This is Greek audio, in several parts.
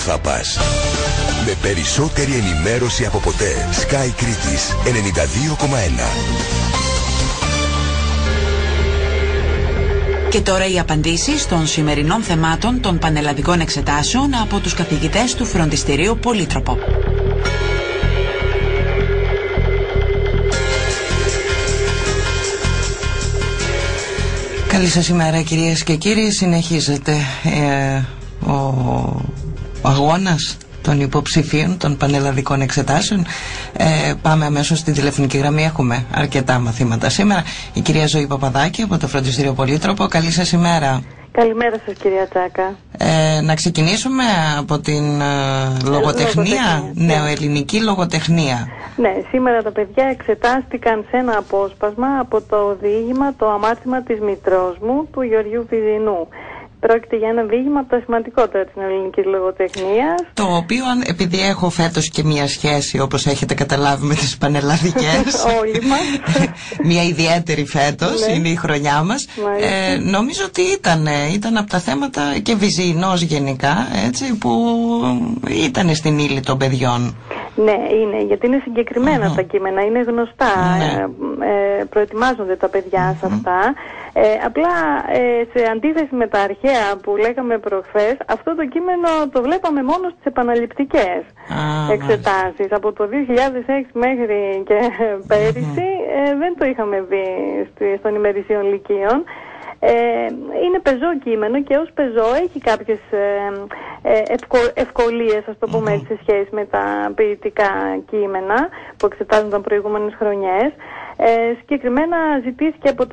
θα πας. Με περισσότερη ενημέρωση από ποτέ. Sky Κρήτης 92,1. Και τώρα οι απαντήσεις των σημερινών θεμάτων των πανελλαδικών εξετάσεων από τους καθηγητές του Φροντιστηρίου Πολύτροπο. Καλή σας ημέρα κυρίες και κύριοι. Συνεχίζεται ο αγώνας των υποψηφίων των πανελλαδικών εξετάσεων. Πάμε αμέσως στην τηλεφωνική γραμμή. Έχουμε αρκετά μαθήματα σήμερα. Η κυρία Ζωή Παπαδάκη από το Φροντιστήριο Πολύτροπο. Καλή σας ημέρα. Καλημέρα σας κυρία Τσάκα. Να ξεκινήσουμε από την λογοτεχνία, νεοελληνική λογοτεχνία. Ναι, σήμερα τα παιδιά εξετάστηκαν σε ένα απόσπασμα από το διήγημα «Το αμάρτημα της μητρός μου» του Γεωργίου Βυζινού. Πρόκειται για ένα διήγημα από τα σημαντικότερα της ελληνικής λογοτεχνίας. Το οποίο, επειδή έχω φέτος και μια σχέση, όπως έχετε καταλάβει, με τις πανελλαδικές. Όλοι μας. Μια ιδιαίτερη φέτος, είναι η χρονιά μας. Νομίζω ότι ήταν από τα θέματα και Βυζινός γενικά, έτσι, που ήταν στην ύλη των παιδιών. Ναι, είναι, γιατί είναι συγκεκριμένα τα κείμενα, είναι γνωστά, προετοιμάζονται τα παιδιά σε αυτά. Απλά σε αντίθεση με τα αρχαία που λέγαμε προχθές, αυτό το κείμενο το βλέπαμε μόνο στις επαναληπτικές εξετάσεις. Από το 2006 μέχρι και πέρυσι δεν το είχαμε δει στον ημερησίων λυκείων. Είναι πεζό κείμενο και ως πεζό έχει κάποιες ευκολίες, ας το πούμε έτσι, σε σχέση με τα ποιητικά κείμενα που εξετάζονταν προηγούμενες χρονιές. Συγκεκριμένα ζητήθηκε από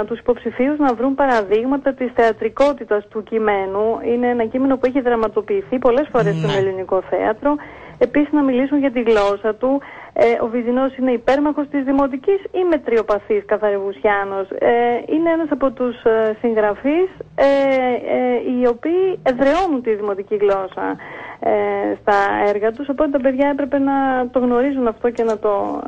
τους υποψηφίους να βρουν παραδείγματα της θεατρικότητας του κειμένου. Είναι ένα κείμενο που έχει δραματοποιηθεί πολλές φορές στο ελληνικό θέατρο. Επίσης να μιλήσουν για τη γλώσσα του. Ο Βυζινός είναι υπέρμαχος της δημοτικής ή μετριοπαθής καθαρεβουσιάνος. Είναι ένας από τους συγγραφείς οι οποίοι εδραιώνουν τη δημοτική γλώσσα στα έργα τους, οπότε τα παιδιά έπρεπε να το γνωρίζουν αυτό και να το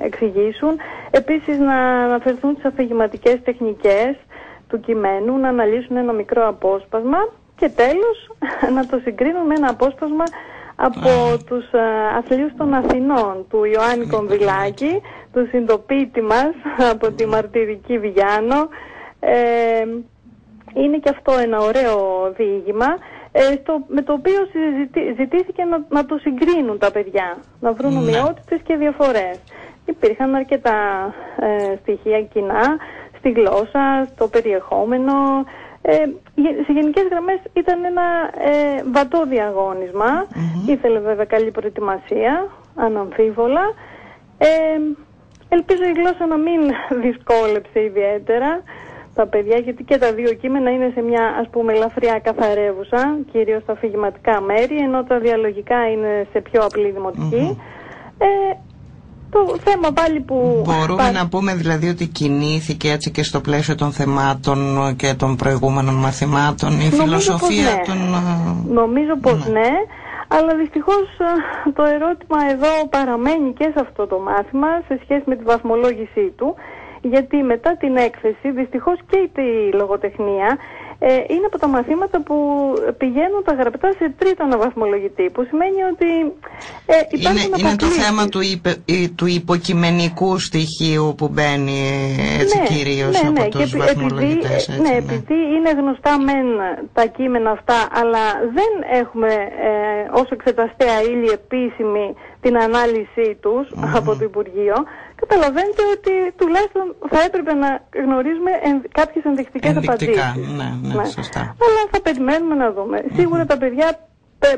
εξηγήσουν. Επίσης να αναφερθούν στις αφηγηματικές τεχνικές του κειμένου, να αναλύσουν ένα μικρό απόσπασμα και τέλος να το συγκρίνουν με ένα απόσπασμα από τους αθλίους των Αθηνών του Ιωάννη Κονδυλάκη, του συντοπίτη μας από τη Μαρτυρική Βιάνο. Είναι και αυτό ένα ωραίο διήγημα, με το οποίο ζητήθηκε να το συγκρίνουν τα παιδιά, να βρουν ομοιότητες και διαφορές. Υπήρχαν αρκετά στοιχεία κοινά στη γλώσσα, στο περιεχόμενο. Σε γενικές γραμμές ήταν ένα βατό διαγώνισμα. Ήθελε βέβαια καλή προετοιμασία, αναμφίβολα. Ελπίζω η γλώσσα να μην δυσκόλεψε ιδιαίτερα τα παιδιά, γιατί και τα δύο κείμενα είναι σε μια, ας πούμε, ελαφριά καθαρεύουσα, κυρίως στα αφηγηματικά μέρη, ενώ τα διαλογικά είναι σε πιο απλή δημοτική. Το θέμα πάλι που... Μπορούμε να πούμε δηλαδή ότι κινήθηκε έτσι και στο πλαίσιο των θεμάτων και των προηγούμενων μαθημάτων η φιλοσοφία των... Νομίζω πως ναι, αλλά δυστυχώς το ερώτημα εδώ παραμένει και σε αυτό το μάθημα σε σχέση με τη βαθμολόγησή του, γιατί μετά την έκθεση δυστυχώς και η λογοτεχνία είναι από τα μαθήματα που πηγαίνουν τα γραπτά σε τρίτο αναβαθμολογητή, που σημαίνει ότι υπάρχουν είναι το θέμα του υποκειμενικού στοιχείου που μπαίνει έτσι κυρίως από τους βαθμολογητές. Επειδή είναι γνωστά μεν τα κείμενα αυτά, αλλά δεν έχουμε ως εξεταστέα ύλη επίσημη την ανάλυση τους από το Υπουργείο, καταλαβαίνετε ότι τουλάχιστον θα έπρεπε να γνωρίζουμε κάποιες ενδεικτικές απαντήσεις. Ναι, σωστά. Αλλά θα περιμένουμε να δούμε. Σίγουρα τα παιδιά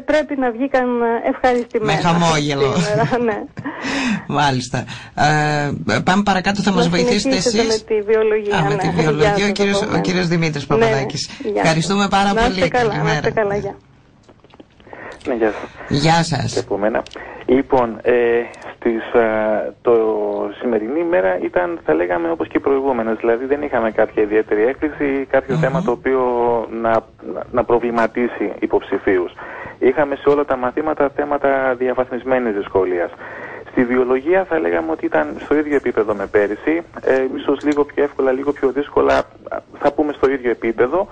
πρέπει να βγήκαν ευχαριστημένα. Με χαμόγελο. Ναι. Μάλιστα. Πάμε παρακάτω, θα μας βοηθήσετε εσείς. Με τη βιολογία. Με τη βιολογία, ο κύριος Δημήτρης Παπαδάκης. Ευχαριστούμε πάρα πολύ. Να είστε καλά, γεια. Ναι, γεια σας. Γεια σας. Και από μένα. Λοιπόν, το σημερινή ημέρα ήταν, θα λέγαμε, όπως και προηγούμενες. Δηλαδή δεν είχαμε κάποια ιδιαίτερη έκθεση, κάποιο θέμα το οποίο να προβληματίσει υποψηφίους. Είχαμε σε όλα τα μαθήματα θέματα διαβαθμισμένης δυσκολίας. Στη βιολογία θα λέγαμε ότι ήταν στο ίδιο επίπεδο με πέρυσι, ίσως λίγο πιο εύκολα, λίγο πιο δύσκολα, θα πούμε στο ίδιο επίπεδο.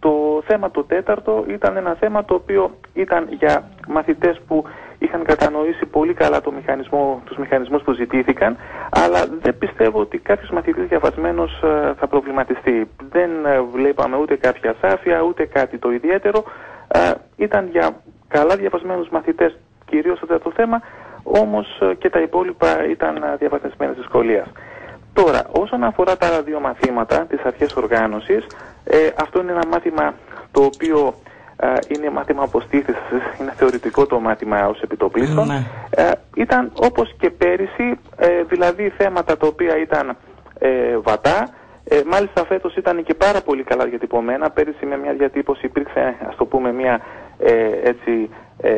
Το θέμα το τέταρτο ήταν ένα θέμα το οποίο ήταν για μαθητές που είχαν κατανοήσει πολύ καλά τους μηχανισμούς που ζητήθηκαν, αλλά δεν πιστεύω ότι κάποιος μαθητής διαβασμένος θα προβληματιστεί. Δεν βλέπαμε ούτε κάποια ασάφεια, ούτε κάτι το ιδιαίτερο. Ήταν για καλά διαβασμένους μαθητές κυρίως το θέμα, όμως και τα υπόλοιπα ήταν διαβαθμισμένες δυσκολίας. Τώρα, όσον αφορά τα άλλα δύο μαθήματα της αρχές οργάνωσης, αυτό είναι ένα μάθημα το οποίο είναι μάθημα αποστήθησης, είναι θεωρητικό το μάθημα ως επιτοπλίστων. Ναι. Ήταν όπως και πέρυσι, δηλαδή θέματα τα οποία ήταν βατά. Μάλιστα φέτος ήταν και πάρα πολύ καλά διατυπωμένα. Πέρυσι με μια διατύπωση υπήρξε, ας το πούμε, μια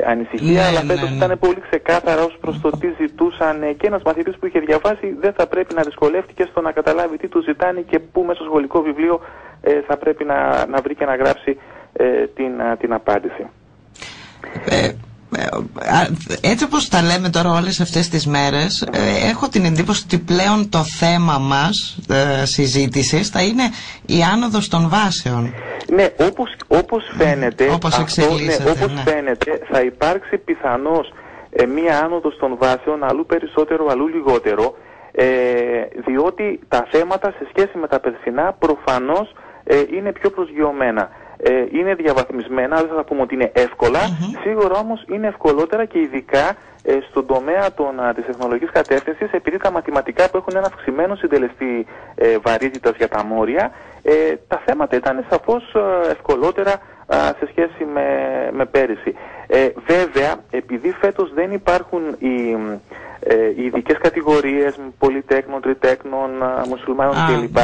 ανησυχία, αλλά φέτος ήταν πολύ ξεκάθαρα ως προς το τι ζητούσαν, και ένας μαθητής που είχε διαβάσει δεν θα πρέπει να δυσκολεύτηκε στο να καταλάβει τι του ζητάνε και πού μέσα στο σχολικό βιβλίο θα πρέπει να βρει και να γράψει την απάντηση. Έτσι όπως τα λέμε τώρα όλες αυτές τις μέρες, έχω την εντύπωση ότι πλέον το θέμα μας συζήτησης θα είναι η άνοδος των βάσεων. Ναι, όπως φαίνεται, φαίνεται θα υπάρξει πιθανώς μία άνοδος των βάσεων, αλλού περισσότερο, αλλού λιγότερο, διότι τα θέματα σε σχέση με τα περσινά προφανώς είναι πιο προσγειωμένα. Είναι διαβαθμισμένα, δεν θα πούμε ότι είναι εύκολα, σίγουρα όμως είναι ευκολότερα και ειδικά στον τομέα της τεχνολογικής κατεύθυνσης, επειδή τα μαθηματικά που έχουν ένα αυξημένο συντελεστή βαρύτητας για τα μόρια, τα θέματα ήταν σαφώς ευκολότερα σε σχέση με πέρυσι. Βέβαια, επειδή φέτος δεν υπάρχουν οι ειδικές κατηγορίες πολυτέκνων, τριτέκνων, μουσουλμάνων κλπ.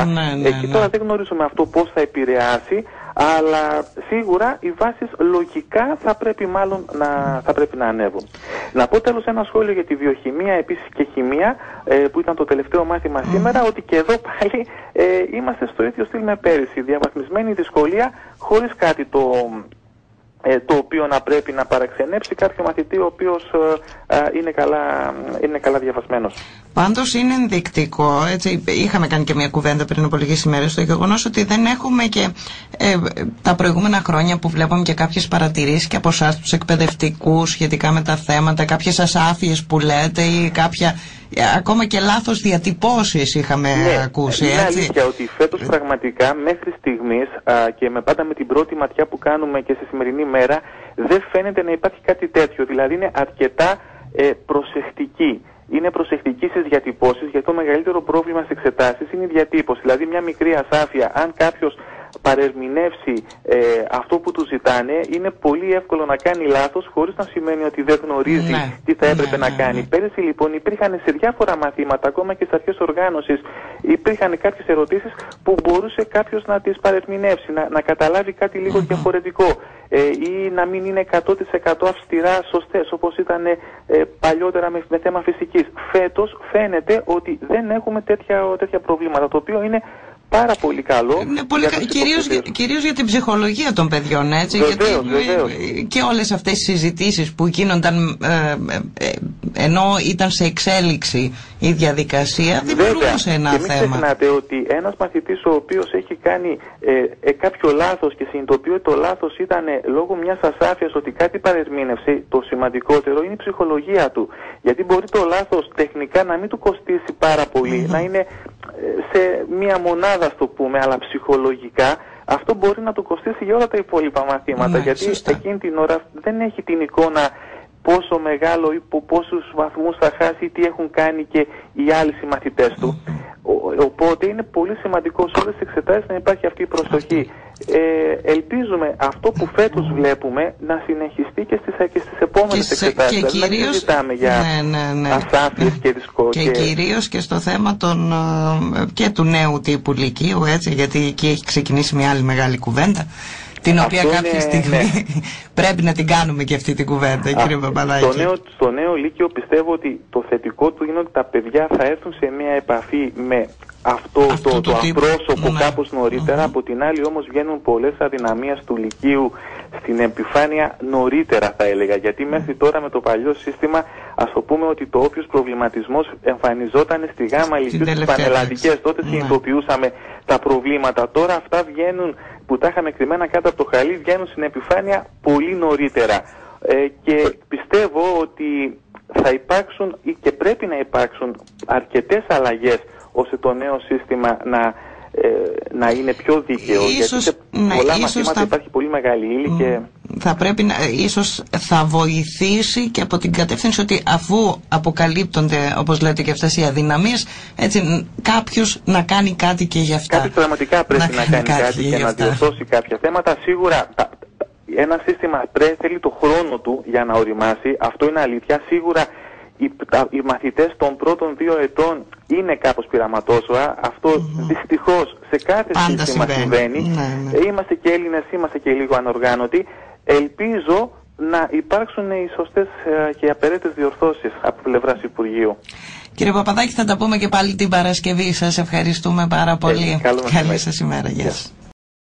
Εκεί τώρα δεν γνωρίζουμε αυτό πώς θα επηρεάσει, αλλά σίγουρα οι βάσεις λογικά θα πρέπει να ανέβουν. Να πω τέλος ένα σχόλιο για τη βιοχημία επίσης και χημεία, που ήταν το τελευταίο μάθημα σήμερα, ότι και εδώ πάλι είμαστε στο ίδιο στυλ με πέρυσι. Διαβαθμισμένη δυσκολία, χωρίς κάτι το οποίο να πρέπει να παραξενέψει κάποιο μαθητή ο οποίος είναι καλά διαβασμένος. Πάντως είναι ενδεικτικό, έτσι, είχαμε κάνει και μια κουβέντα πριν από λίγες ημέρες, το γεγονός ότι δεν έχουμε και τα προηγούμενα χρόνια που βλέπαμε και κάποιες παρατηρήσεις και από εσάς τους εκπαιδευτικούς σχετικά με τα θέματα, κάποιες ασάφειες που λέτε ή κάποια ακόμα και λάθος διατυπώσεις είχαμε ακούσει. Είναι αλήθεια ότι φέτος πραγματικά μέχρι στιγμής και πάντα με την πρώτη ματιά που κάνουμε και στη σημερινή μέρα δεν φαίνεται να υπάρχει κάτι τέτοιο, δηλαδή είναι αρκετά προσεκτική. Είναι προσεκτική στις διατυπώσεις, γιατί το μεγαλύτερο πρόβλημα στις εξετάσεις είναι η διατύπωση. Δηλαδή μια μικρή ασάφεια, αν κάποιος παρερμηνεύσει αυτό που του ζητάνε, είναι πολύ εύκολο να κάνει λάθος, χωρίς να σημαίνει ότι δεν γνωρίζει τι θα έπρεπε να κάνει. Πέρυσι λοιπόν υπήρχαν σε διάφορα μαθήματα, ακόμα και στις αρχές οργάνωσης, υπήρχαν κάποιες ερωτήσεις που μπορούσε κάποιος να τις παρερμηνεύσει, να καταλάβει κάτι λίγο διαφορετικό, ή να μην είναι 100% αυστηρά σωστές, όπως ήταν παλιότερα με θέμα φυσικής. Φέτος φαίνεται ότι δεν έχουμε τέτοια προβλήματα, το οποίο είναι πάρα πολύ καλό. Είναι πολύ κυρίως για την ψυχολογία των παιδιών, έτσι. Βεβαίως. Και όλες αυτές οι συζητήσεις που γίνονταν ενώ ήταν σε εξέλιξη η διαδικασία, δημιουργούσε ένα θέμα. Και μην ξεχνάτε ότι ένας μαθητής ο οποίος έχει κάνει κάποιο λάθος και συνειδητοποιεί ότι το λάθος ήταν λόγω μιας ασάφειας, ότι κάτι παρερμήνευσε, το σημαντικότερο είναι η ψυχολογία του. Γιατί μπορεί το λάθος τεχνικά να μην του κοστίσει πάρα πολύ, να είναι σε μία μονάδα, ας το πούμε, αλλά ψυχολογικά αυτό μπορεί να του κοστίσει για όλα τα υπόλοιπα μαθήματα, γιατί εκείνη την ώρα δεν έχει την εικόνα πόσο μεγάλο ή πόσους βαθμούς θα χάσει ή τι έχουν κάνει και οι άλλοι συμμαθητές του. Οπότε είναι πολύ σημαντικό σε όλες τις εξετάσεις να υπάρχει αυτή η προσοχή. Ελπίζουμε αυτό που φέτος βλέπουμε να συνεχιστεί και στις επόμενες εξετάσεις. Και δηλαδή να συζητάμε για ασάφειες και δυσκολίες. Και κυρίως και στο θέμα και του νέου τύπου λυκείου, έτσι, γιατί εκεί έχει ξεκινήσει μια άλλη μεγάλη κουβέντα, την οποία κάποια στιγμή πρέπει να την κάνουμε και αυτή την κουβέντα, κύριε Παπαδάκη. Στο νέο λύκειο πιστεύω ότι το θετικό του είναι ότι τα παιδιά θα έρθουν σε μια επαφή με αυτό το απρόσωπο κάπως νωρίτερα. Από την άλλη όμως βγαίνουν πολλές αδυναμίες του Λυκείου στην επιφάνεια νωρίτερα, θα έλεγα, γιατί μέχρι τώρα με το παλιό σύστημα ας το πούμε ότι το όποιος προβληματισμός εμφανιζόταν στη γάμα Λυκείου στις πανελλαδικές, τότε συνειδητοποιούσαμε τα προβλήματα. Τώρα αυτά βγαίνουν, που τα είχαμε κρυμμένα κάτω από το χαλί, βγαίνουν στην επιφάνεια πολύ νωρίτερα, και πιστεύω ότι θα υπάρξουν ή και πρέπει να υπάρξουν αρκετές αλλαγές ώστε το νέο σύστημα να είναι πιο δίκαιο. Γιατί σε πολλά μαθήματα υπάρχει πολύ μεγάλη ύλη και θα πρέπει ίσως θα βοηθήσει και από την κατεύθυνση ότι αφού αποκαλύπτονται, όπως λέτε, και αυτές οι αδυναμίες, έτσι κάποιος να κάνει κάτι και για αυτά. Κάποιος πραγματικά πρέπει να κάνει κάτι και να διορθώσει κάποια θέματα. Σίγουρα ένα σύστημα θέλει το χρόνο του για να οριμάσει, αυτό είναι αλήθεια. Σίγουρα οι μαθητές των πρώτων 2 ετών είναι κάπως πειραματόζωα. Αυτό δυστυχώς σε κάθε σύστημα συμβαίνει. Είμαστε και Έλληνες, είμαστε και λίγο ανοργάνωτοι. Ελπίζω να υπάρξουν οι σωστές και απαραίτητες διορθώσεις από πλευράς Υπουργείου. Κύριε Παπαδάκη, θα τα πούμε και πάλι την Παρασκευή. Σας ευχαριστούμε πάρα πολύ. Καλή σας ημέρα. Γεια σας.